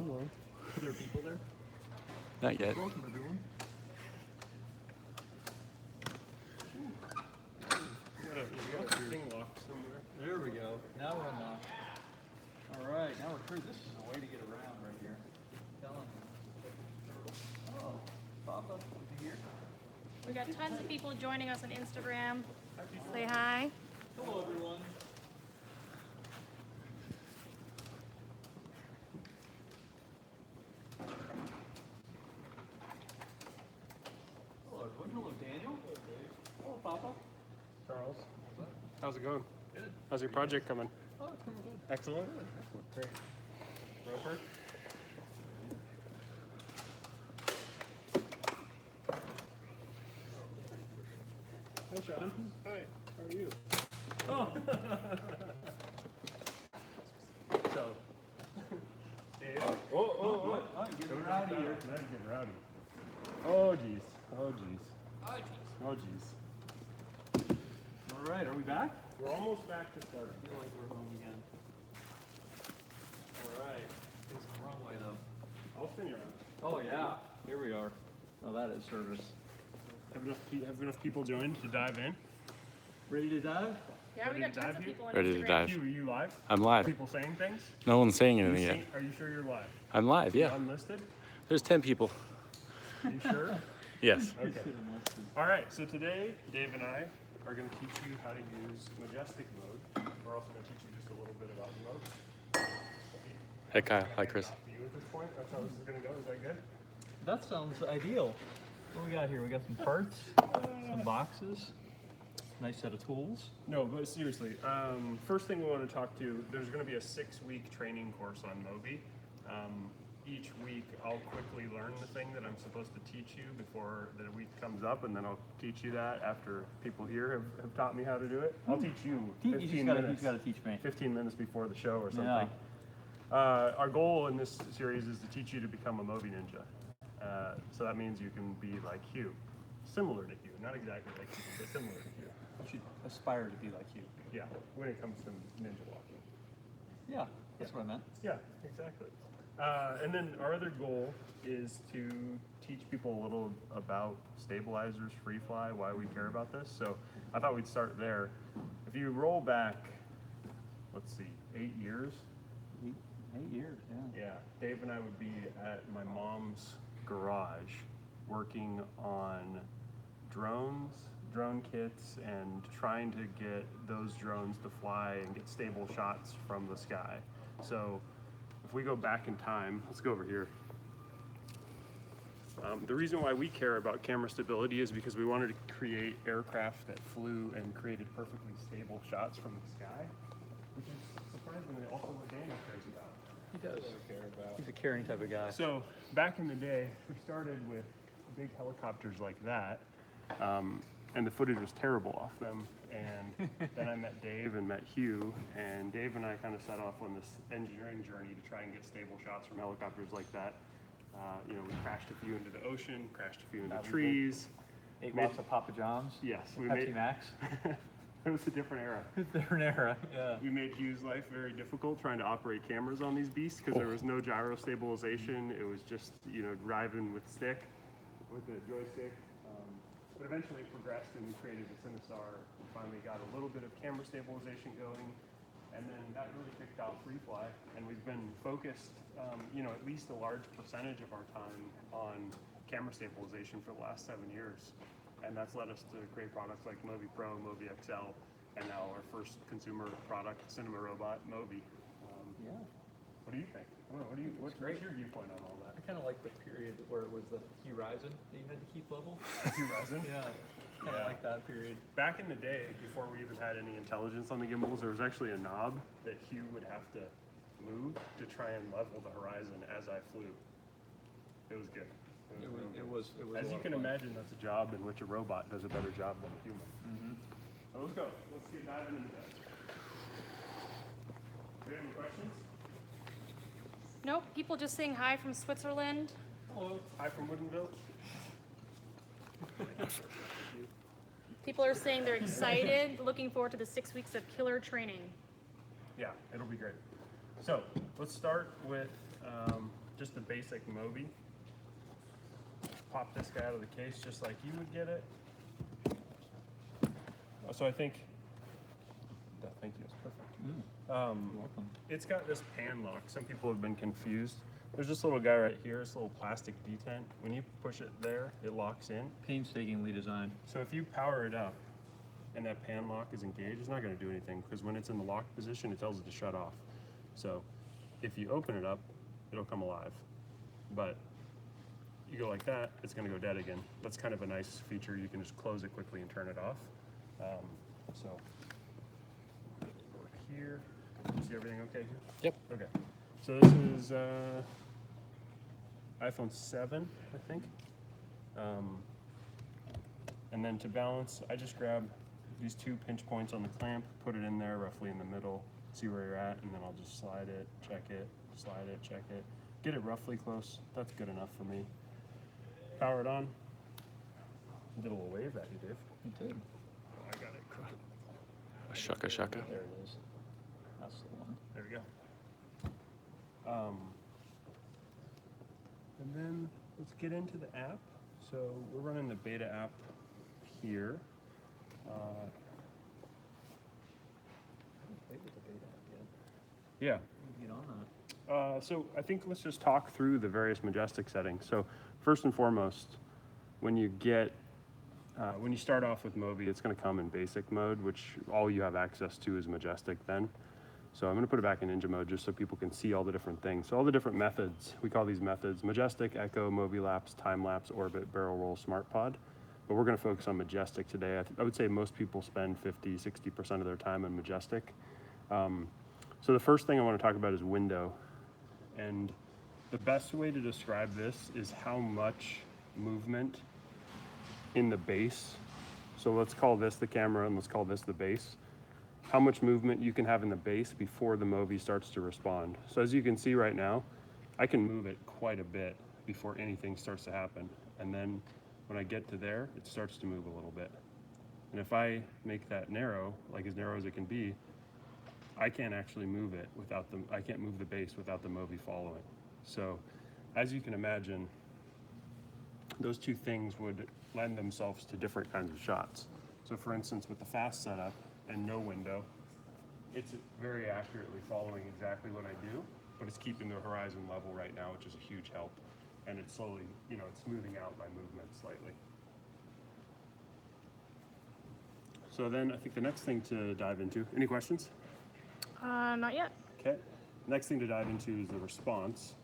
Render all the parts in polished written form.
Hello. Are there people there? Not yet. Welcome, everyone. We got a thing locked somewhere. There we go. Now we're unlocked. All right, now we're through. This is a way to get around right here. Telling you. Oh, Papa, is he here? We got tons of people joining us on Instagram. Say hi. Hello, everyone. Hello, everyone. Hello, Daniel. Hello, Papa. Charles, how's it going? Good. How's your project coming? Oh, it's coming good. Excellent. Great. Roper? Hi, Sean. Hi. How are you? Oh. So, Dave. Oh, Getting rowdy here. Not get rowdy. Oh, geez. Oh, geez. Oh, geez. All right, are we back? We're almost back to start. I feel like we're home again. All right. It's the wrong way, though. I'll spin you around. Oh, yeah. Here we are. Oh, that is service. Have enough people joined to dive in? Ready to dive? Yeah, we got Ready to tons dive of here? people on Ready to Instagram. dive. Are you live? I'm live. People saying things? No one's saying Are anything you, yet. are you sure you're live? I'm live, yeah. Unlisted? There's 10 people. Are you sure? Yes. Okay. All right, so today, Dave and I are going to teach you how to use Majestic mode. We're also going to teach you just a little bit about the mode. Hey, Kyle. Hi, Chris. You at this point? That's how this is going to go. Is that good? That sounds ideal. What we got here? We got some parts, some boxes, nice set of tools. No, but seriously, first thing we want to talk to, there's going to be a 6-week training course on Movi. Each week I'll quickly learn the thing that I'm supposed to teach you before the week comes up, and then I'll teach you that after people here have taught me how to do it. I'll teach you 15 minutes. He's got to teach me. 15 minutes before the show or something. Yeah. Our goal in this series is to teach you to become a Movi ninja. So that means you can be like Hugh, similar to Hugh, not exactly like Hugh, but similar to Hugh. You should aspire to be like you. Yeah, when it comes to ninja walking. Yeah, that's what I meant. Yeah, exactly. And then our other goal is to teach people a little about stabilizers, free fly, why we care about this. So I thought we'd start there. If you roll back, let's see, 8 years. 8 years, yeah. Yeah, Dave and I would be at my mom's garage working on drones, drone kits, and trying to get those drones to fly and get stable shots from the sky. So if we go back in time, let's go over here. The reason why we care about camera stability is because we wanted to create aircraft that flew and created perfectly stable shots from the sky, which is surprisingly also what Daniel cares about. He does. He's a caring type of guy. So back in the day, we started with big helicopters like that, and the footage was terrible off them. And then I met Dave and met Hugh, and Dave and I kind of set off on this engineering journey to try and get stable shots from helicopters like that. We crashed a few into the ocean, crashed a few into trees. Ate lots of Papa John's. Yes, we Pepsi made. Max. It was a different era. Different era. Yeah. We made Hugh's life very difficult trying to operate cameras on these beasts because there was no gyro stabilization. It was just, driving with the joystick. But eventually it progressed and we created the Cinesar. We finally got a little bit of camera stabilization going. And then that really kicked out free fly. And we've been focused, at least a large percentage of our time on camera stabilization for the last 7 years. And that's led us to great products like Movi Pro, Movi XL, and now our first consumer product, cinema robot, Movi. Yeah. What do you think? What's your viewpoint on all that? I kind of like the period where it was the horizon that you had to keep level. Horizon? Yeah. Kind of like that period. Back in the day, before we even had any intelligence on the gimbals, there was actually a knob that Hugh would have to move to try and level the horizon as I flew. It was good. It was. As you can imagine, that's a job in which a robot does a better job than a human. Mm-hmm. So let's go. Let's get diving into that. Do you have any questions? Nope, people just saying hi from Switzerland. Hello. Hi from Woodinville. People are saying they're excited, looking forward to the 6 weeks of killer training. Yeah, it'll be great. So let's start with just the basic Movi. Pop this guy out of the case just like you would get it. So I think, thank you, it's perfect. It's got this pan lock. Some people have been confused. There's this little guy right here, this little plastic detent. When you push it there, it locks in. Painstakingly designed. So if you power it up and that pan lock is engaged, it's not going to do anything because when it's in the locked position, it tells it to shut off. So if you open it up, it'll come alive. But you go like that, it's going to go dead again. That's kind of a nice feature. You can just close it quickly and turn it off. So here, you see everything okay here? Yep. Okay. So this is iPhone 7, I think. And then to balance, I just grab these 2 pinch points on the clamp, put it in there roughly in the middle, see where you're at, and then I'll just slide it, check it, slide it, check it. Get it roughly close. That's good enough for me. Power it on. Did a little wave at you, Dave. You did. Oh, I got it crooked. Shaka shaka. There it is. That's the one. There we go. And then let's get into the app. So we're running the beta app here. Yeah. Get on that. So I think let's just talk through the various Majestic settings. So first and foremost, when you start off with Movi, it's going to come in basic mode, which all you have access to is Majestic then. So I'm going to put it back in Ninja mode just so people can see all the different things. So all the different methods, we call these methods Majestic, Echo, Movi Lapse, Time Lapse, Orbit, Barrel Roll, Smart Pod. But we're going to focus on Majestic today. I would say most people spend 50–60% of their time on Majestic. So the first thing I want to talk about is window. And the best way to describe this is how much movement in the base. So let's call this the camera and let's call this the base. How much movement you can have in the base before the Movi starts to respond. So as you can see right now, I can move it quite a bit before anything starts to happen. And then when I get to there, it starts to move a little bit. And if I make that narrow, like as narrow as it can be, I can't actually move it without I can't move the base without the Movi following. So as you can imagine, those two things would lend themselves to different kinds of shots. So for instance, with the fast setup and no window, it's very accurately following exactly what I do, but it's keeping the horizon level right now, which is a huge help. And it's slowly, it's smoothing out my movement slightly. So then I think the next thing to dive into, any questions? Not yet. Okay. Next thing to dive into is the response.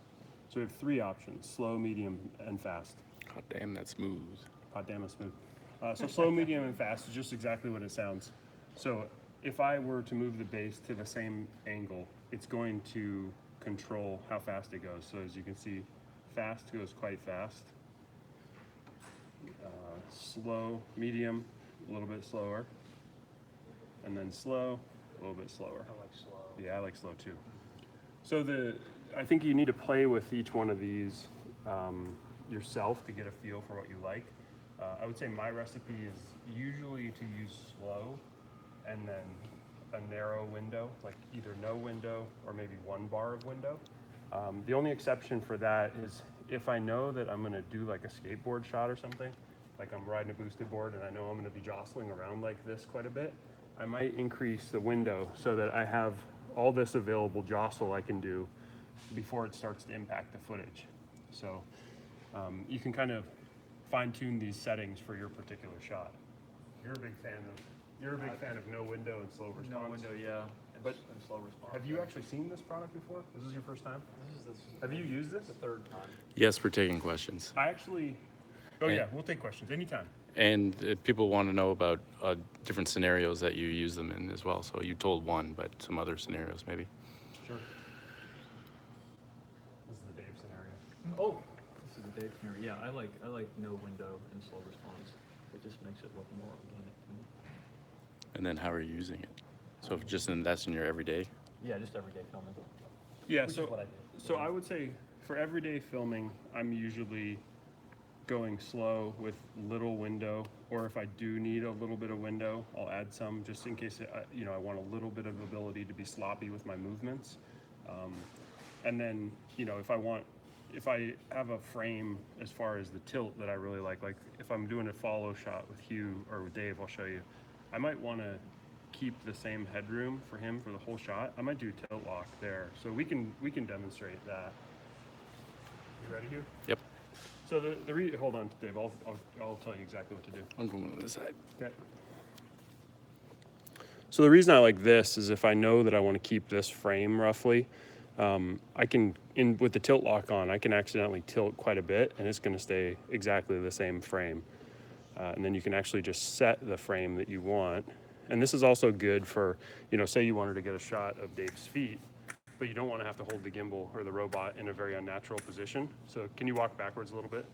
So we have 3 options: slow, medium, and fast. God damn, that's smooth. God damn, it's smooth. So slow, medium, and fast is just exactly what it sounds. So if I were to move the bass to the same angle, it's going to control how fast it goes. So as you can see, fast goes quite fast. Slow, medium, a little bit slower. And then slow, a little bit slower. I like slow. Yeah, I like slow too. So I think you need to play with each one of these yourself to get a feel for what you like. I would say my recipe is usually to use slow and then a narrow window, like either no window or maybe 1 bar of window. The only exception for that is if I know that I'm gonna do like a skateboard shot or something, like I'm riding a boosted board and I know I'm gonna be jostling around like this quite a bit, I might increase the window so that I have all this available jostle I can do before it starts to impact the footage. So you can kind of fine tune these settings for your particular shot. You're a big fan of no window and slow response. No window, yeah. But and slow response. have you actually seen this product before? Is this your first time? Have you used this? The 3rd time. Yes, we're taking questions. I actually, yeah, we'll take questions anytime. And people want to know about different scenarios that you use them in as well. So you told one, but some other scenarios maybe. Sure. This is the Dave scenario. Oh, this is the Dave scenario. Yeah, I like no window and slow response. It just makes it look more organic to me. And then how are you using it? So if that's in your everyday? Yeah, just everyday filming. Yeah, Which is what I do. so I would say for everyday filming, I'm usually going slow with little window, or if I do need a little bit of window, I'll add some just in case I want a little bit of ability to be sloppy with my movements. And then if I want if I have a frame as far as the tilt that I really like if I'm doing a follow shot with Hugh or with Dave, I'll show you, I might want to keep the same headroom for him for the whole shot. I might do tilt lock there, so we can demonstrate that. You ready, Hugh? Yep. So hold on, Dave. I'll tell you exactly what to do. I'm going to the side. Okay. So the reason I like this is if I know that I want to keep this frame roughly, I can, with the tilt lock on, I can accidentally tilt quite a bit and it's going to stay exactly the same frame. And then you can actually just set the frame that you want. And this is also good for, say you wanted to get a shot of Dave's feet, but you don't want to have to hold the gimbal or the robot in a very unnatural position. So can you walk backwards a little bit?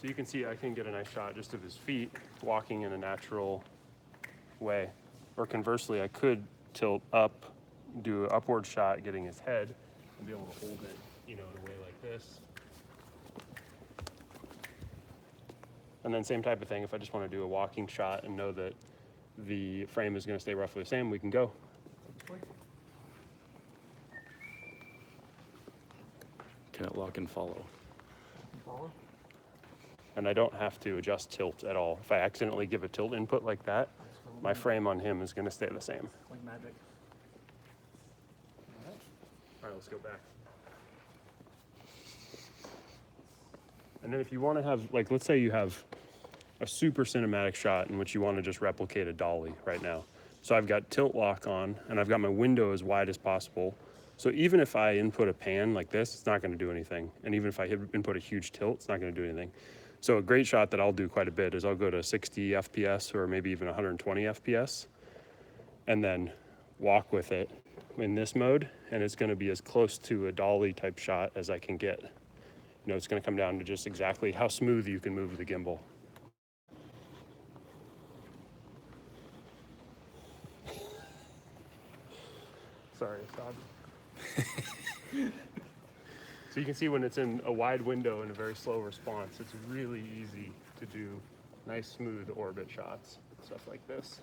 So you can see I can get a nice shot just of his feet walking in a natural way. Or conversely, I could tilt up, do an upward shot, getting his head, and be able to hold it, in a way like this. And then same type of thing, if I just want to do a walking shot and know that the frame is going to stay roughly the same, we can go. Can it lock and follow? And I don't have to adjust tilt at all. If I accidentally give a tilt input like that, my frame on him is going to stay the same. Like magic. All right, let's go back. And then if you want to have, let's say you have a super cinematic shot in which you want to just replicate a dolly right now. So I've got tilt lock on and I've got my window as wide as possible. So even if I input a pan like this, it's not going to do anything. And even if I input a huge tilt, it's not going to do anything. So a great shot that I'll do quite a bit is I'll go to 60 FPS or maybe even 120 FPS and then walk with it in this mode. And it's going to be as close to a dolly type shot as I can get. It's going to come down to just exactly how smooth you can move the gimbal. Sorry, Saad. So you can see when it's in a wide window and a very slow response, it's really easy to do nice smooth orbit shots, stuff like this.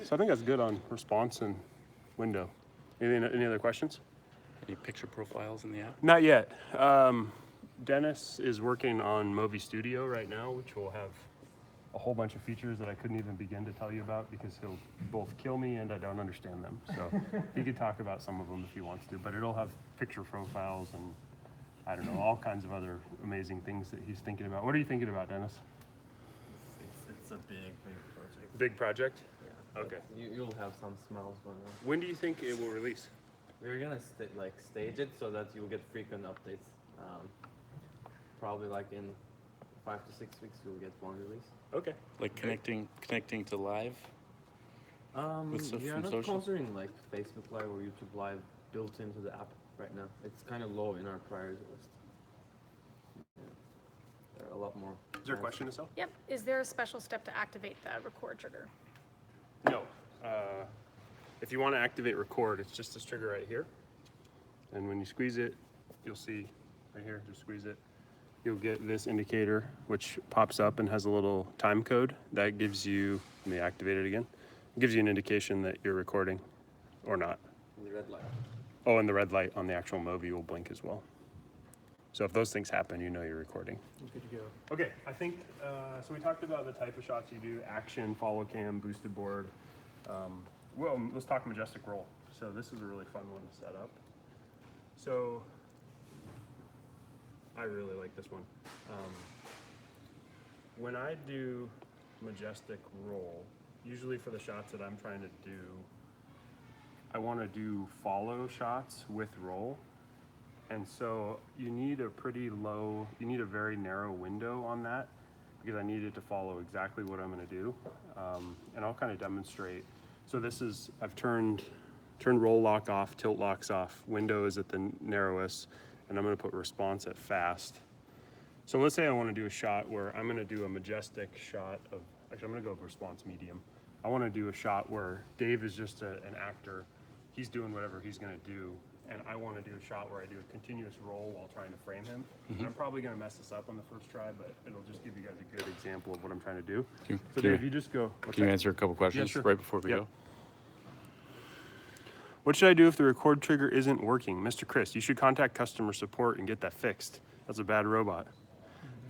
So I think that's good on response and window. Any other questions? Any picture profiles in the app? Not yet. Dennis is working on Movi Studio right now, which will have a whole bunch of features that I couldn't even begin to tell you about because he'll both kill me and I don't understand them. So he could talk about some of them if he wants to, but it'll have picture profiles and I don't know, all kinds of other amazing things that he's thinking about. What are you thinking about, Dennis? It's a big project. Big project? Yeah. Okay. You'll have some smells going on. When do you think it will release? We're gonna stage it so that you'll get frequent updates. Probably in 5 to 6 weeks you'll get one release. Okay. Like connecting to live? With stuff We are from not social? considering Facebook Live or YouTube Live built into the app right now. It's kind of low in our priority list. Yeah. There are a lot more. Is there a question, Estelle? Yep. Is there a special step to activate the record trigger? No. If you want to activate record, it's just this trigger right here. And when you squeeze it, you'll see right here, just squeeze it. You'll get this indicator, which pops up and has a little time code that gives you, let me activate it again. It gives you an indication that you're recording or not. The red light. Oh, and the red light on the actual Movi will blink as well. So if those things happen, you know you're recording. Good to go. Okay, I think, so we talked about the type of shots you do, action, follow cam, boosted board. Well, let's talk Majestic roll. So this is a really fun one to set up. So I really like this one. When I do Majestic roll, usually for the shots that I'm trying to do, I want to do follow shots with roll. And so you need a very narrow window on that because I need it to follow exactly what I'm going to do. And I'll kind of demonstrate. So this is, I've turned roll lock off, tilt locks off, window is at the narrowest, and I'm going to put response at fast. So let's say I want to do a shot where I'm going to do a Majestic shot of, actually I'm going to go with response medium. I want to do a shot where Dave is just an actor. He's doing whatever he's going to do. And I want to do a shot where I do a continuous roll while trying to frame him. And I'm probably going to mess this up on the first try, but it'll just give you guys a good example of what I'm trying to do. So Dave, you just go. Can you answer a couple questions sure. right before we Yep. go? What should I do if the record trigger isn't working? Mr. Chris, you should contact customer support and get that fixed. That's a bad robot.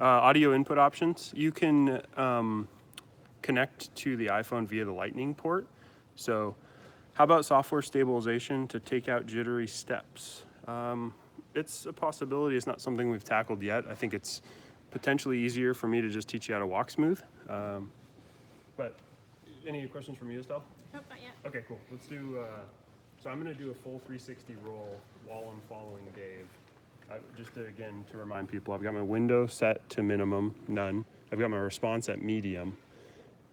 Audio input options. You can connect to the iPhone via the Lightning port. So how about software stabilization to take out jittery steps? It's a possibility. It's not something we've tackled yet. I think it's potentially easier for me to just teach you how to walk smooth. But any questions from you, Estelle? Nope, not yet. Okay, cool. Let's do, so I'm gonna do a full 360 roll while I'm following Dave. Just to, again, to remind people, I've got my window set to minimum, none. I've got my response at medium,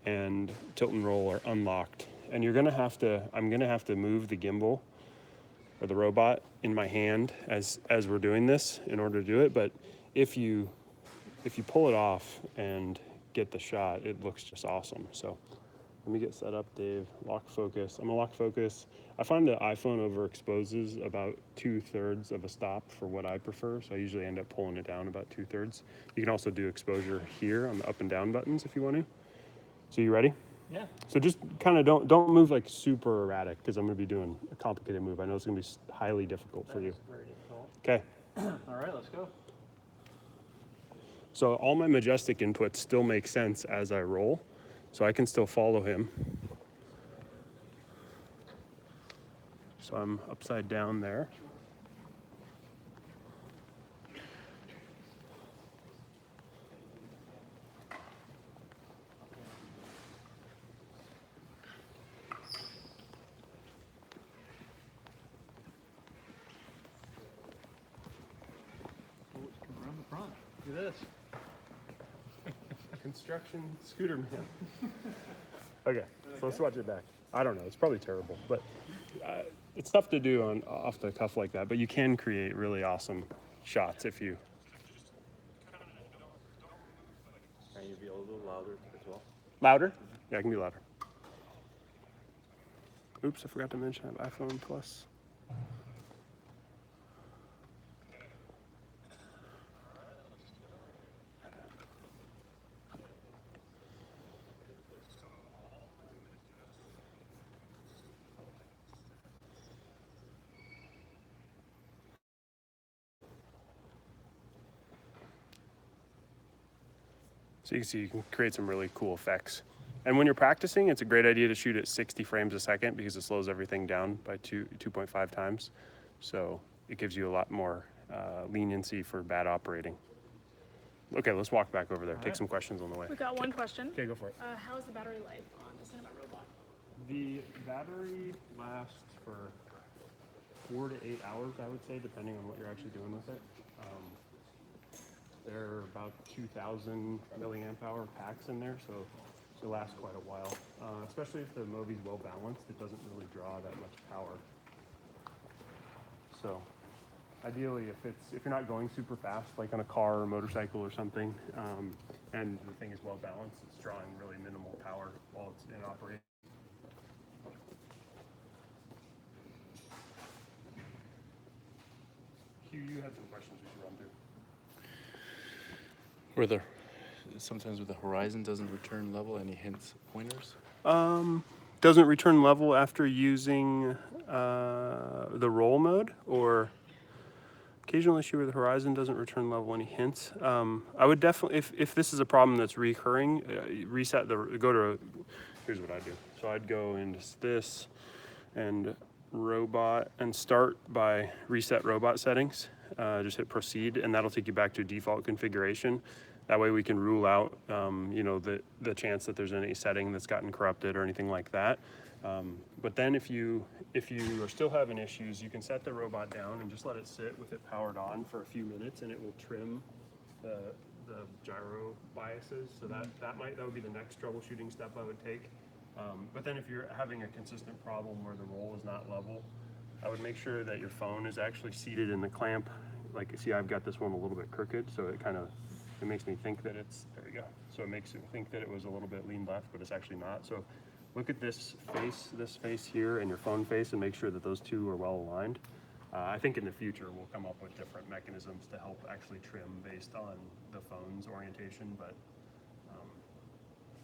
and tilt and roll are unlocked. And you're gonna have to, I'm gonna have to move the gimbal or the robot in my hand as we're doing this in order to do it. But if you pull it off and get the shot, it looks just awesome. So let me get set up, Dave. Lock focus. I'm gonna lock focus. I find the iPhone overexposes about 2/3 of a stop for what I prefer. So I usually end up pulling it down about 2/3. You can also do exposure here on the up and down buttons if you want to. So you ready? Yeah. So just kind of don't move like super erratic, because I'm going to be doing a complicated move. I know it's going to be highly difficult for you. Very difficult. Okay. All right, let's go. So all my Majestic inputs still make sense as I roll, so I can still follow him. So I'm upside down there. Come around the front. Look at this. Construction scooter man. Okay, so let's watch it back. I don't know, it's probably terrible, but it's tough to do off the cuff like that, but you can create really awesome shots if you... Can you be a little louder as well? Louder? Yeah, I can be louder. Oops, I forgot to mention I have iPhone Plus. So you can see you can create some really cool effects. And when you're practicing, it's a great idea to shoot at 60 frames a second because it slows everything down by 2.5 times. So it gives you a lot more leniency for bad operating. Okay, let's walk back over there. Take some questions on the way. We got one question. Okay, go for it. How's the battery life on the Cinema robot? The battery lasts for 4 to 8 hours, I would say, depending on what you're actually doing with it. There are about 2,000 milliamp hour packs in there, so it lasts quite a while. Especially if the Movi's well balanced, it doesn't really draw that much power. So ideally, if you're not going super fast, like on a car or motorcycle or something, and the thing is well balanced, it's drawing really minimal power while it's in operation. Hugh, you had some questions we should run through. Sometimes with the horizon doesn't return level, any hints, pointers? Doesn't return level after using the roll mode, or occasional issue where the horizon doesn't return level, any hints? I would definitely, if this is a problem that's recurring, here's what I do. So I'd go into this and robot and start by reset robot settings. Just hit proceed, and that'll take you back to default configuration. That way we can rule out, the chance that there's any setting that's gotten corrupted or anything like that. But then if you are still having issues, you can set the robot down and just let it sit with it powered on for a few minutes, and it will trim the gyro biases. So that would be the next troubleshooting step I would take. But then if you're having a consistent problem where the roll is not level, I would make sure that your phone is actually seated in the clamp. Like, see, I've got this one a little bit crooked, so it makes me think that it's, there we go. So it makes me think that it was a little bit lean left, but it's actually not. So look at this face here, and your phone face, and make sure that those two are well aligned. I think in the future we'll come up with different mechanisms to help actually trim based on the phone's orientation, but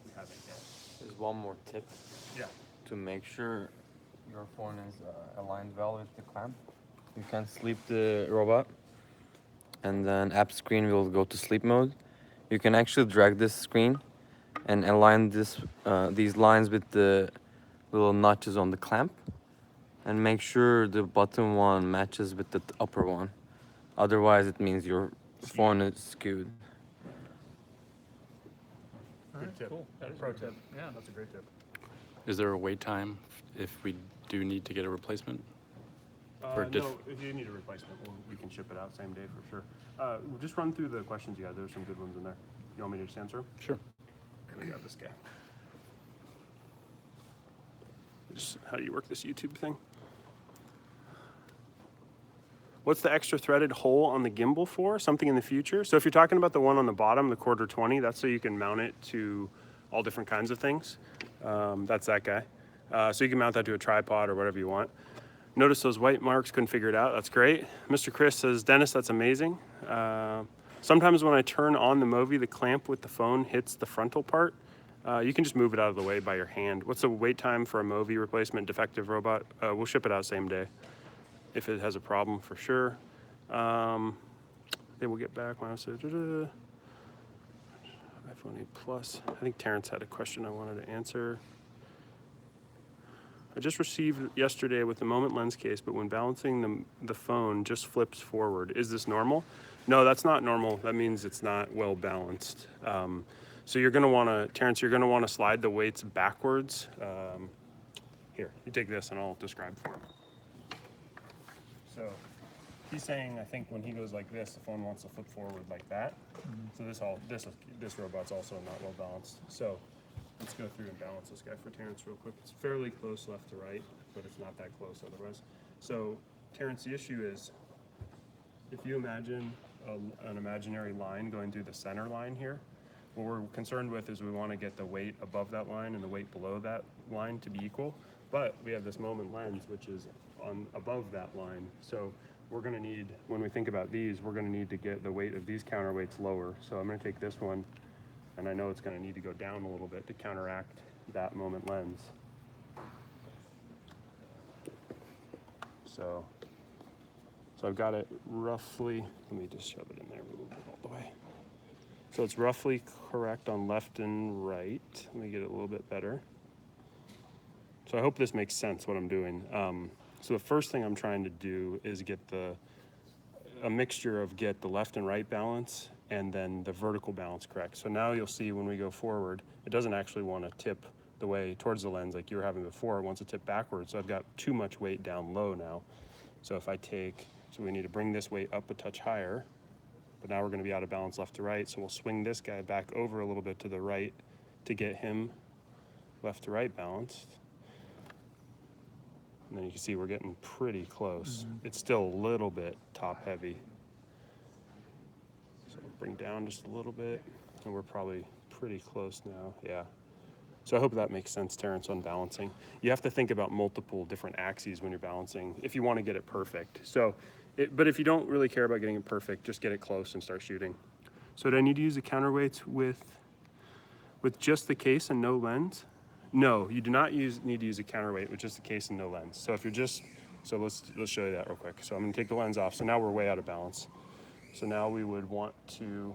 we haven't yet. There's one more tip. Yeah. To make sure your phone is aligned well with the clamp, you can sleep the robot, and then app screen will go to sleep mode. You can actually drag this screen and align these lines with the little notches on the clamp, and make sure the bottom one matches with the upper one. Otherwise, it means your phone is skewed. All right, Good tip. cool. That is a Pro good tip. Yeah. That's a great tip. Is there a wait time if we do need to get a replacement? For diff- No, if you need a replacement, we can ship it out same day for sure. We'll just run through the questions you had. There's some good ones in there. You want me to just answer them? Sure. Let me grab this guy. Just, how do you work this YouTube thing? What's the extra threaded hole on the gimbal for? Something in the future? So if you're talking about the one on the bottom, the quarter 20, that's so you can mount it to all different kinds of things. That's that guy. So you can mount that to a tripod or whatever you want. Notice those white marks, couldn't figure it out. That's great. Mr. Chris says, Dennis, that's amazing. Sometimes when I turn on the Movi, the clamp with the phone hits the frontal part. You can just move it out of the way by your hand. What's the wait time for a Movi replacement defective robot? We'll ship it out same day if it has a problem for sure. Then we'll get back when I said iPhone 8 Plus. I think Terrence had a question I wanted to answer. I just received yesterday with the Moment lens case, but when balancing the phone just flips forward. Is this normal? No, that's not normal. That means it's not well balanced. So you're gonna wanna, Terrence, you're gonna wanna slide the weights backwards. Here, you take this and I'll describe for him. So he's saying, I think when he goes like this, the phone wants to flip forward like that. So this robot's also not well balanced. So let's go through and balance this guy for Terrence real quick. It's fairly close left to right, but it's not that close otherwise. So Terrence, the issue is, if you imagine an imaginary line going through the center line here, what we're concerned with is we want to get the weight above that line and the weight below that line to be equal. But we have this Moment lens, which is on above that line. So we're going to need, when we think about these, we're going to need to get the weight of these counterweights lower. So I'm going to take this one, and I know it's going to need to go down a little bit to counteract that Moment lens. So I've got it roughly, let me just shove it in there, move it all the way. So it's roughly correct on left and right. Let me get it a little bit better. So I hope this makes sense what I'm doing. So the first thing I'm trying to do is get a mixture of get the left and right balance and then the vertical balance correct. So now you'll see when we go forward, it doesn't actually want to tip the way towards the lens like you were having before. It wants to tip backwards. So I've got too much weight down low now. So if I take, so we need to bring this weight up a touch higher, but now we're going to be out of balance left to right. So we'll swing this guy back over a little bit to the right to get him left to right balanced. And then you can see we're getting pretty close. It's still a little bit top heavy. So we'll bring down just a little bit, and we're probably pretty close now. Yeah. So I hope that makes sense, Terrence, on balancing. You have to think about multiple different axes when you're balancing if you want to get it perfect. So, but if you don't really care about getting it perfect, just get it close and start shooting. So do I need to use the counterweights with just the case and no lens? No, you do not need to use a counterweight with just the case and no lens. So if you're just, so let's show you that real quick. So I'm gonna take the lens off. So now we're way out of balance. So now we would want to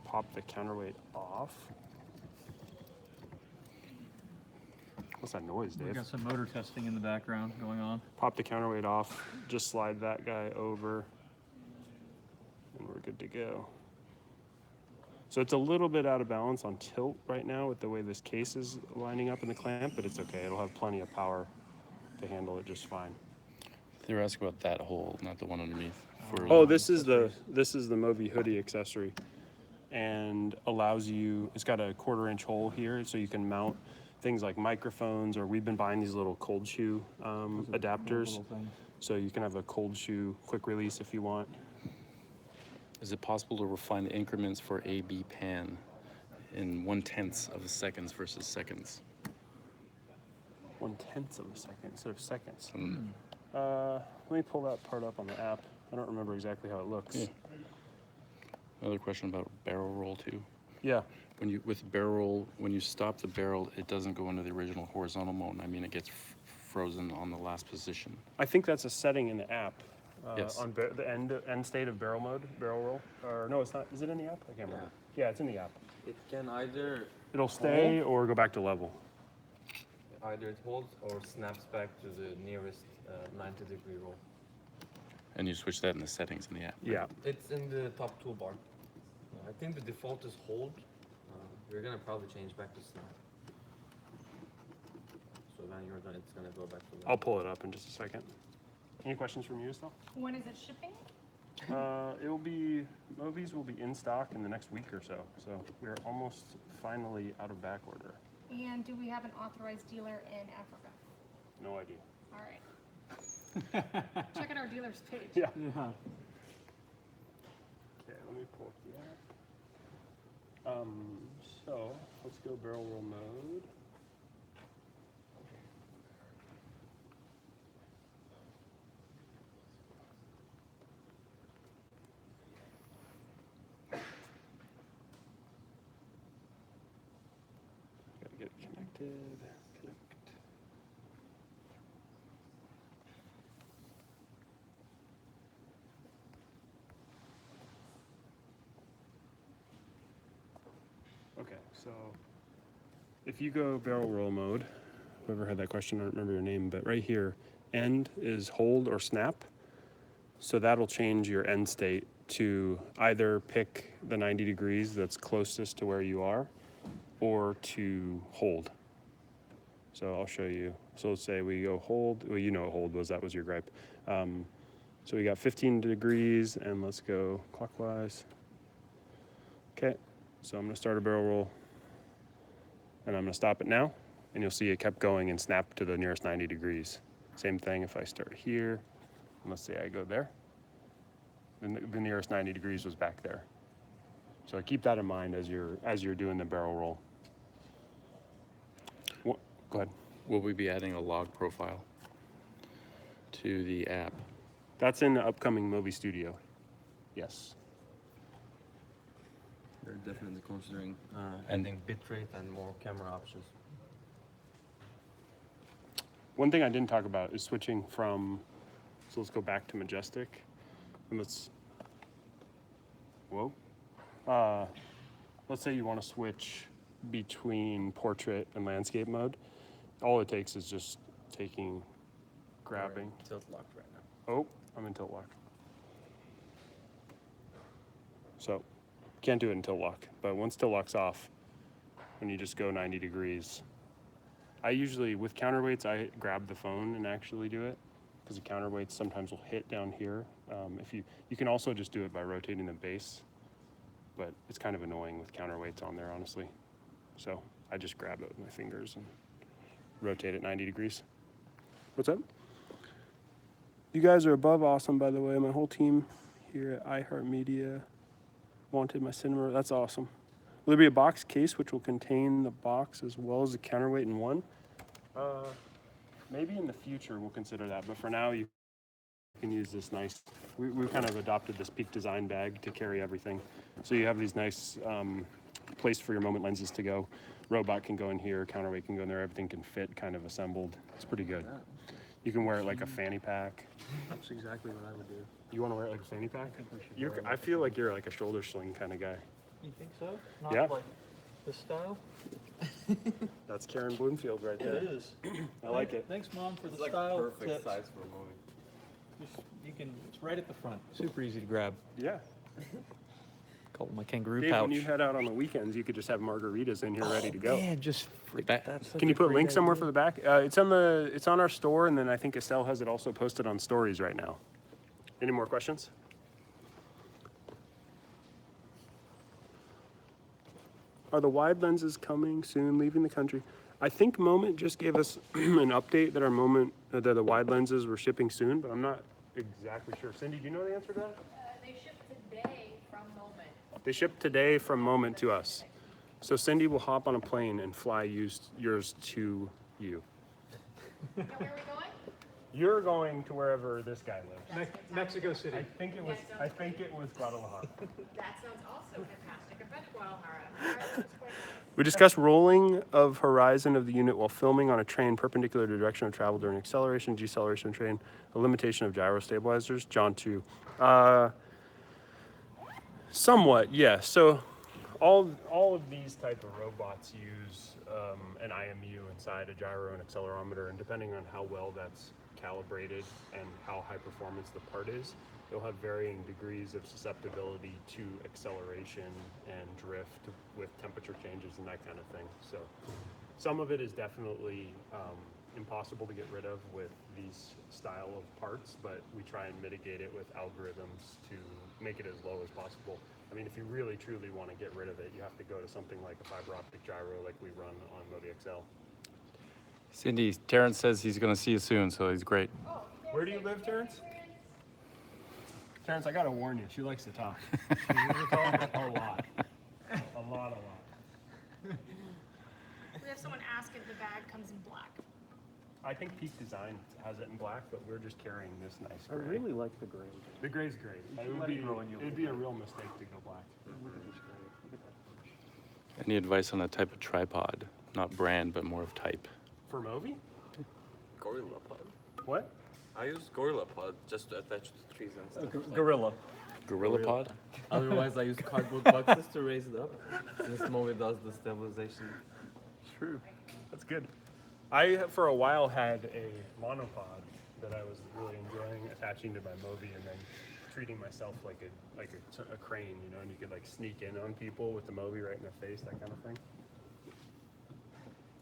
pop the counterweight off. What's that noise, Dave? We've got some motor testing in the background going on. Pop the counterweight off, just slide that guy over, and we're good to go. So it's a little bit out of balance on tilt right now with the way this case is lining up in the clamp, but it's okay. It'll have plenty of power to handle it just fine. They were asking about that hole, not the one underneath. Oh, this is the Movi hoodie accessory, and allows you. It's got a 1/4 inch hole here, so you can mount things like microphones, or we've been buying these little cold shoe adapters, so you can have a cold shoe quick release if you want. Is it possible to refine the increments for A/B pan in 1/10 of seconds versus seconds? 1/10 of a second instead of seconds. Let me pull that part up on the app. I don't remember exactly how it looks. Yeah. Another question about barrel roll too. Yeah. When you with barrel, when you stop the barrel, it doesn't go into the original horizontal mode. I mean, it gets frozen on the last position. I think that's a setting in the app. Yes. On the end state of barrel mode, barrel roll. Or no, it's not. Is it in the app? I can't remember. Yeah, it's in the app. It can either It'll stay or go back to level. it holds or snaps back to the nearest 90-degree roll. And you switch that in the settings in the app. Yeah. It's in the top toolbar. I think the default is hold. We're gonna probably change back to snap. So then it's gonna go back to level. I'll pull it up in just a second. Any questions from you, Estelle? When is it shipping? Movies will be in stock in the next week or so. So we're almost finally out of back order. And do we have an authorized dealer in Africa? No idea. All right. Check out our dealer's page. Yeah. Yeah. Okay, let me pull up the app. So let's go barrel roll mode. Gotta get it connected. Connect. Okay, so if you go barrel roll mode, whoever had that question, I don't remember your name, but right here, end is hold or snap. So that'll change your end state to either pick the 90 degrees that's closest to where you are or to hold. So I'll show you. So let's say we go hold. Well, you know what hold was. That was your gripe. So we got 15 degrees and let's go clockwise. Okay. So I'm going to start a barrel roll and I'm going to stop it now, and you'll see it kept going and snapped to the nearest 90 degrees. Same thing if I start here, and let's say I go there, then the nearest 90 degrees was back there. So keep that in mind as you're doing the barrel roll. Go ahead. Will we be adding a log profile to the app? That's in the upcoming Movi Studio. Yes. They're definitely considering adding bitrate and more camera options. One thing I didn't talk about is switching from, so let's go back to Majestic, and let's say you want to switch between portrait and landscape mode. All it takes is just grabbing. Tilt locked right now. Oh, I'm in tilt lock. So, can't do it in tilt lock, but once tilt lock's off, when you just go 90 degrees, I usually, with counterweights, I grab the phone and actually do it, because the counterweights sometimes will hit down here. If you can also just do it by rotating the base, but it's kind of annoying with counterweights on there, honestly. So I just grab it with my fingers and rotate it 90 degrees. What's up? You guys are above awesome, by the way. My whole team here at iHeartMedia wanted my cinema. That's awesome. Will there be a box case which will contain the box as well as the counterweight in one? Maybe in the future we'll consider that, but for now you can use this nice, we've kind of adopted this Peak Design bag to carry everything. So you have these nice place for your moment lenses to go. Robot can go in here, counterweight can go in there, everything can fit kind of assembled. It's pretty good. You can wear it like a fanny pack. That's exactly what I would do. You want to wear it like a fanny pack? I think we should wear it I feel like you're like a shoulder sling kind of guy. You think so? Not Yeah. like this style? That's Karen Bloomfield right there. It is. I like it. Thanks, Mom, for the It's like style perfect tips. size for a movie. It's right at the front. Super easy to grab. Yeah. Call it my kangaroo Dave, pouch. when you head out on the weekends, you could just have margaritas in here ready to go. Man, just Back- that's such Can you a put great links somewhere idea. for the back? It's on our store, and then I think Estelle has it also posted on stories right now. Any more questions? Are the wide lenses coming soon, leaving the country? I think Moment just gave us an update that that the wide lenses were shipping soon, but I'm not exactly sure. Cindy, do you know the answer to that? They shipped today from Moment. They shipped today from Moment to us. So Cindy will hop on a plane and fly yours to you. Now, where are we going? You're going to wherever this guy lives. Mexico City. I think it was Guadalajara. That sounds also fantastic. I bet Guadalajara. We discussed rolling of horizon of the unit while filming on a train perpendicular to the direction of travel during acceleration, deceleration of train, a limitation of gyro stabilizers. John 2. Somewhat, yes. So all of these type of robots use an IMU inside a gyro and accelerometer, and depending on how well that's calibrated and how high performance the part is, you'll have varying degrees of susceptibility to acceleration and drift with temperature changes and that kind of thing. So some of it is definitely impossible to get rid of with these style of parts, but we try and mitigate it with algorithms to make it as low as possible. I mean, if you really truly want to get rid of it, you have to go to something like a fiber optic gyro like we run on Movi XL. Cindy, Terrence says he's going to see you soon, so he's great. Where do you live, Terrence? Terrence, I gotta warn you, she likes to talk. She talks a lot. A lot. We have someone ask if the bag comes in black. I think Peak Design has it in black, but we're just carrying this nice I gray. really like the gray. The gray's great. It'd be a real mistake to go black. Look at this gray. Look at that. Any advice on a type of tripod? Not brand, but more of type. For Movi? Gorilla Pod. What? I use Gorilla Pod just to attach to trees and stuff. Gorilla. Gorilla Pod? Otherwise, I use cardboard boxes to raise it up, since Movi does the stabilization. True. That's good. I, for a while, had a monopod that I was really enjoying attaching to my Movi and then treating myself like a crane, you know, and you could like sneak in on people with the Movi right in their face, that kind of thing.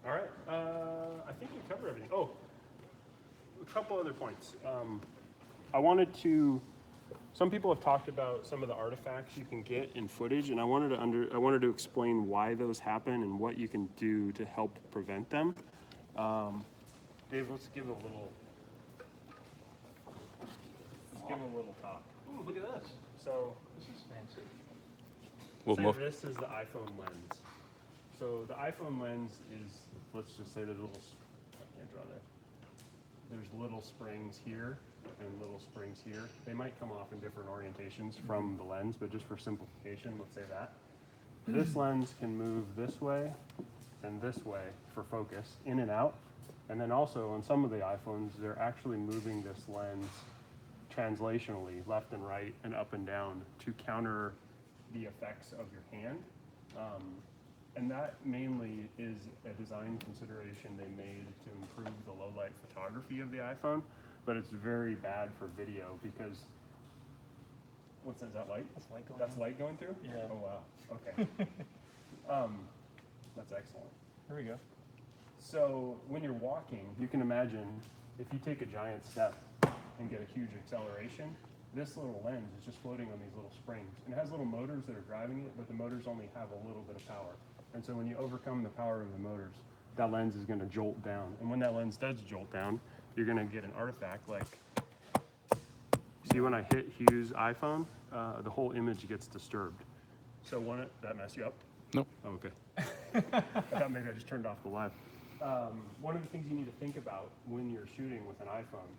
All right, I think we covered everything. Oh, a couple other points. I wanted to. Some people have talked about some of the artifacts you can get in footage, and I wanted to explain why those happen and what you can do to help prevent them. Dave, let's give a little talk. Ooh, look at this. So, This is fancy. Well, say this is the iPhone lens. So the iPhone lens is, let's just say there's I can't draw there. There's little springs here and little springs here. They might come off in different orientations from the lens, but just for simplification, let's say that. This lens can move this way and this way for focus, in and out. And then also on some of the iPhones, they're actually moving this lens translationally, left and right and up and down, to counter the effects of your hand. And that mainly is a design consideration they made to improve the low light photography of the iPhone, but it's very bad for video because, what's that, is that light? That's light going through? Yeah. Oh wow, okay. That's excellent. Here we go. So when you're walking, you can imagine if you take a giant step and get a huge acceleration, this little lens is just floating on these little springs. And it has little motors that are driving it, but the motors only have a little bit of power. And so when you overcome the power of the motors, that lens is going to jolt down. And when that lens does jolt down, you're going to get an artifact like, see when I hit Hugh's iPhone, the whole image gets disturbed. So did that mess you up? Nope. Oh, okay. I thought maybe I just turned off the live. One of the things you need to think about when you're shooting with an iPhone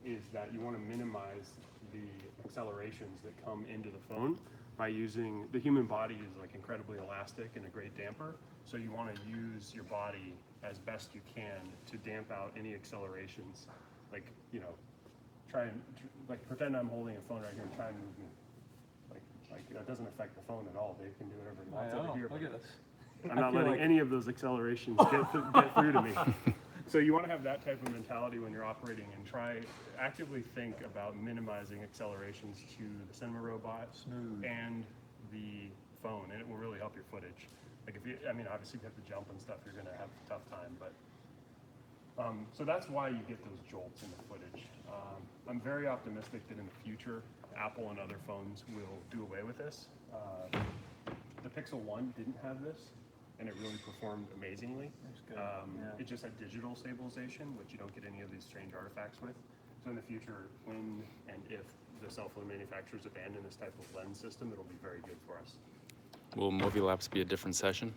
is that you want to minimize the accelerations that come into the phone by using, the human body is like incredibly elastic and a great damper. So you want to use your body as best you can to damp out any accelerations. Like, you know, pretend I'm holding a phone right here and try and move me. Like that doesn't affect the phone at all. Dave can do whatever he wants over here. Look at this. I'm not letting any of those accelerations get through to me. So you want to have that type of mentality when you're operating and actively think about minimizing accelerations to the cinema robot and the phone, and it will really help your footage. Like obviously if you have to jump and stuff, you're going to have a tough time, but so that's why you get those jolts in the footage. I'm very optimistic that in the future, Apple and other phones will do away with this. The Pixel 1 didn't have this, and it really performed amazingly. It just had digital stabilization, which you don't get any of these strange artifacts with. So in the future, when and if the cell phone manufacturers abandon this type of lens system, it'll be very good for us. Will Movi Labs be a different session?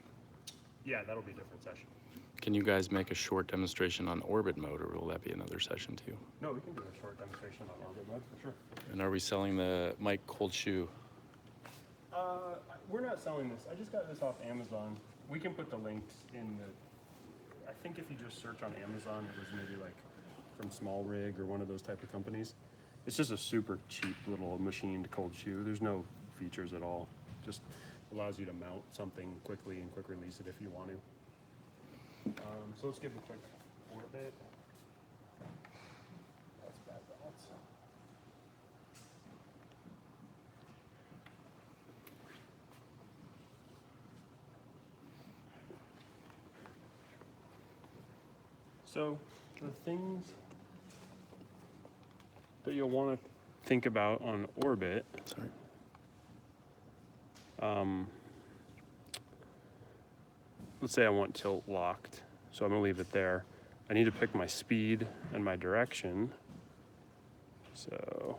Yeah, that'll be a different session. Can you guys make a short demonstration on orbit mode, or will that be another session too? No, we can do a short demonstration on orbit mode for sure. And are we selling the mic cold shoe? We're not selling this. I just got this off Amazon. We can put the links in the. I think if you just search on Amazon, it was maybe like from Small Rig or one of those type of companies. It's just a super cheap little machined cold shoe. There's no features at all. Just allows you to mount something quickly and quick release it if you want to. So let's give a quick orbit. That's bad balance. So the things that you'll want to think about on orbit. Sorry. Let's say I want tilt locked, so I'm gonna leave it there. I need to pick my speed and my direction. So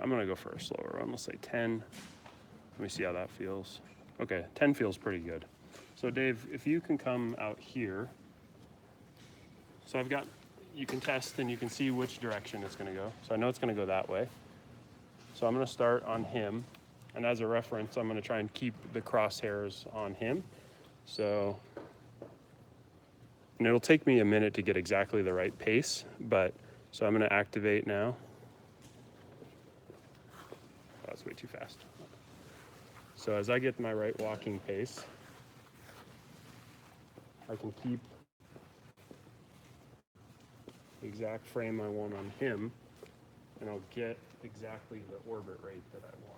I'm gonna go for a slower one. Let's say 10. Let me see how that feels. Okay, 10 feels pretty good. So Dave, if you can come out here. So I've got, you can test and you can see which direction it's gonna go. So I know it's gonna go that way. So I'm gonna start on him. And as a reference, I'm gonna try and keep the crosshairs on him. So, and it'll take me a minute to get exactly the right pace, but, so I'm gonna activate now. Oh, that's way too fast. So as I get my right walking pace, I can keep the exact frame I want on him, and I'll get exactly the orbit rate that I want.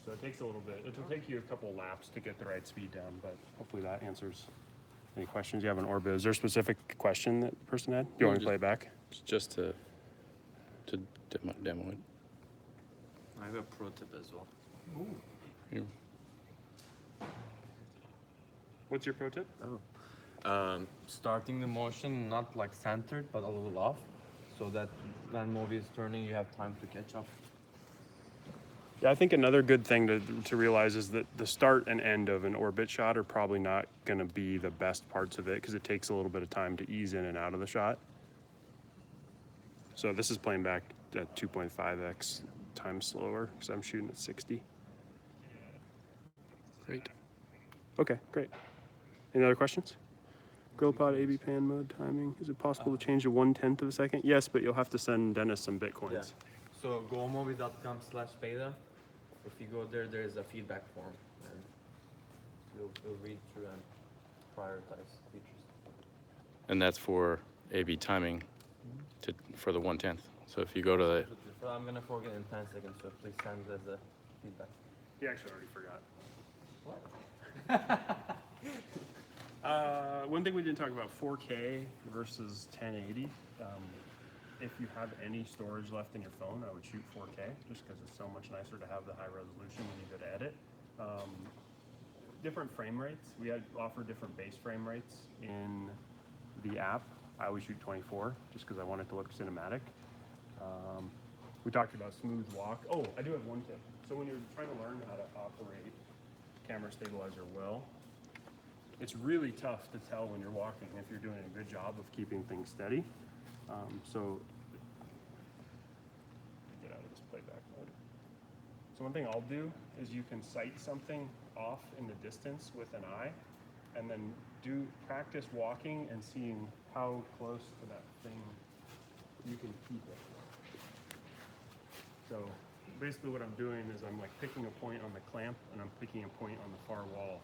So it takes a little bit. It'll take you a couple laps to get the right speed down, but hopefully that answers any questions you have on orbit. Is there a specific question that the person had? Do you want me to play it back? Just to demo it. I have a pro tip as well. Here. What's your pro tip? Starting the motion not like centered but a little off, so that when Movi is turning you have time to catch up. Yeah, I think another good thing to realize is that the start and end of an orbit shot are probably not going to be the best parts of it because it takes a little bit of time to ease in and out of the shot. So this is playing back at 2.5x times slower because I'm shooting at 60. Great. Okay, great. Any other questions? Grill pod AB pan mode timing. Is it possible to change to 1/10 of a second? Yes, but you'll have to send Dennis some bitcoins. Yeah. So gomovi.com/beta. If you go there, there is a feedback form, and we'll read through and prioritize features. And that's for A/B timing for the 1/10. So if you go to the, So I'm gonna forget in 10 seconds, so please send as a feedback. He actually already forgot. What? One thing we didn't talk about, 4K versus 1080. If you have any storage left in your phone, I would shoot 4K just because it's so much nicer to have the high resolution when you go to edit. Different frame rates. We offer different base frame rates in the app. I always shoot 24 just because I want it to look cinematic. We talked about smooth walk. Oh, I do have one tip. So when you're trying to learn how to operate camera stabilizer well, it's really tough to tell when you're walking if you're doing a good job of keeping things steady. So get out of this playback mode. So one thing I'll do is you can sight something off in the distance with an eye and then practice walking and seeing how close to that thing you can keep it. So basically what I'm doing is I'm like picking a point on the clamp and I'm picking a point on the far wall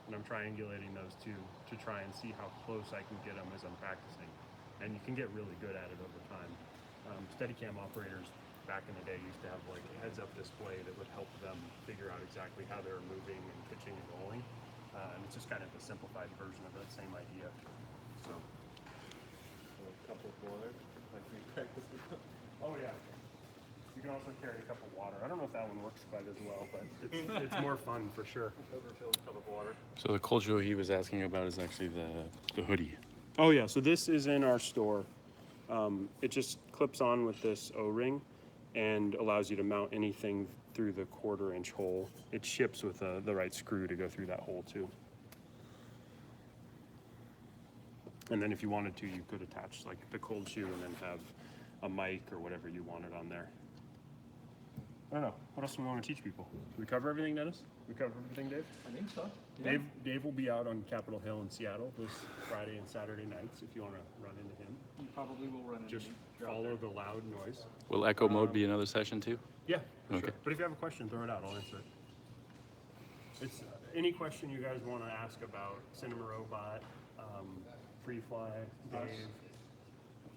and I'm triangulating those two to try and see how close I can get them as I'm practicing. And you can get really good at it over time. Steadicam operators back in the day used to have like a heads-up display that would help them figure out exactly how they're moving and pitching and rolling. And it's just kind of a simplified version of that same idea. So, A couple of water, like we practice with them. oh yeah. You can also carry a cup of water. I don't know if that one works quite as well, but it's more fun for sure. Overfilled cup of water. so the cold shoe he was asking about is actually the hoodie. Oh yeah, so this is in our store. It just clips on with this O-ring and allows you to mount anything through the 1/4-inch hole. It ships with the right screw to go through that hole too. And then if you wanted to, you could attach like the cold shoe and then have a mic or whatever you wanted on there. I don't know. What else do we want to teach people? Did we cover everything, Dennis? We cover everything, Dave? I think so. Yeah. Dave will be out on Capitol Hill in Seattle this Friday and Saturday nights if you want to run into him. You probably will run into Just me. You're out follow there. the loud noise. Will echo mode be another session too? Yeah, for Okay. sure. But if you have a question, throw it out. I'll answer it. It's any question you guys want to ask about Cinema Robot, Free Fly, Dave,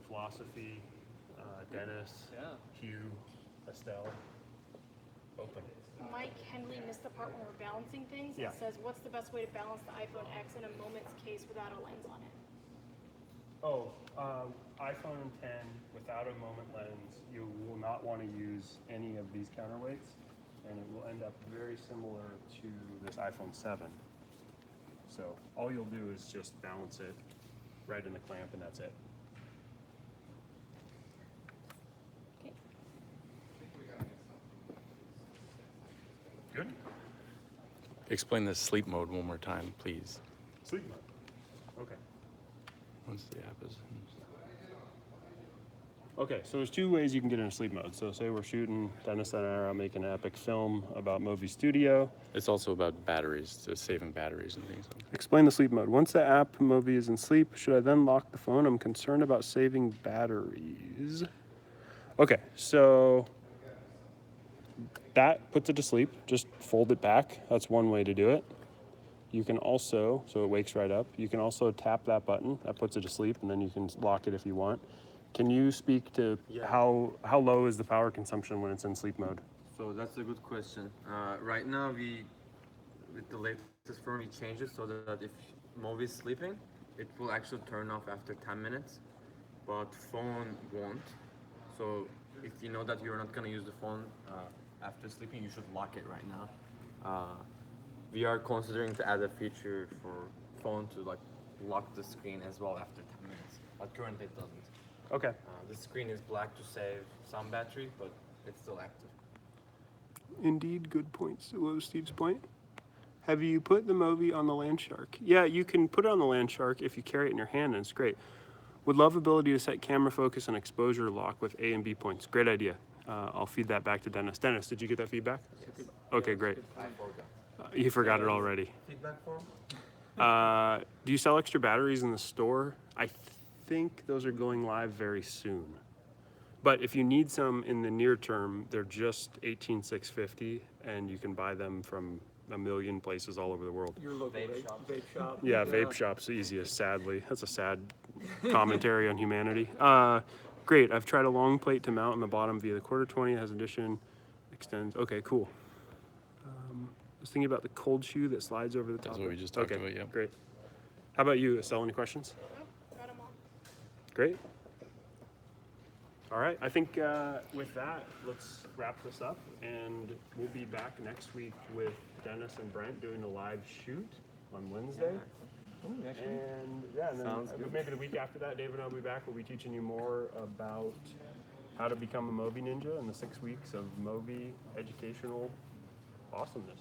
philosophy, Dennis, Yeah. Hugh, Estelle. Open. Mike Henley missed the part when we're balancing things. Yeah. It says, what's the best way to balance the iPhone X in a moment's case without a lens on it? Oh, iPhone 10 without a moment lens, you will not want to use any of these counterweights, and it will end up very similar to this iPhone 7. So all you'll do is just balance it right in the clamp, and that's it. Okay. Good? Explain the sleep mode one more time, please. Sleep mode. Okay. Once the app is. Okay, so there's two ways you can get into sleep mode. So say we're shooting, Dennis and I are making an epic film about Movi Studio. It's also about batteries, so saving batteries and things. Explain the sleep mode. Once the app Movi is in sleep, should I then lock the phone? I'm concerned about saving batteries. Okay, so that puts it to sleep. Just fold it back. That's one way to do it. You can also, so it wakes right up, you can also tap that button. That puts it to sleep, and then you can lock it if you want. Can you speak to how low is the power consumption when it's in sleep mode? So that's a good question. Right now, with the latest firm, we changed it so that if Movi is sleeping, it will actually turn off after 10 minutes, but phone won't. So if you know that you're not gonna use the phone after sleeping, you should lock it right now. We are considering to add a feature for phone to like lock the screen as well after 10 minutes, but currently it doesn't. Okay. The screen is black to save some battery, but it's still active. Indeed, good points. What was Steve's point? Have you put the Movi on the Landshark? Yeah, you can put it on the Landshark if you carry it in your hand, and it's great. Would love ability to set camera focus and exposure lock with A and B points. Great idea. I'll feed that back to Dennis. Dennis, did you get that feedback? Yes. Okay, great. I forgot. You forgot it already. Feedback form? Do you sell extra batteries in the store? I think those are going live very soon. But if you need some in the near term, they're just $18,650, and you can buy them from a million places all over the world. Your local vape shop. Yeah, vape shop's the easiest, sadly. That's a sad commentary on humanity. Great, I've tried a long plate to mount on the bottom via the quarter 20. It has addition, extends. Okay, cool. I was thinking about the cold shoe that slides over the top. That's what we just talked about, yeah. Great. How about you, Estelle? Any questions? Oh, got them all. Great. All right, I think with that, let's wrap this up, and we'll be back next week with Dennis and Brent doing a live shoot on Wednesday. And yeah, and then Sounds good. maybe the week after that, David and I'll be back. We'll be teaching you more about how to become a Movi ninja in the 6 weeks of Movi educational awesomeness.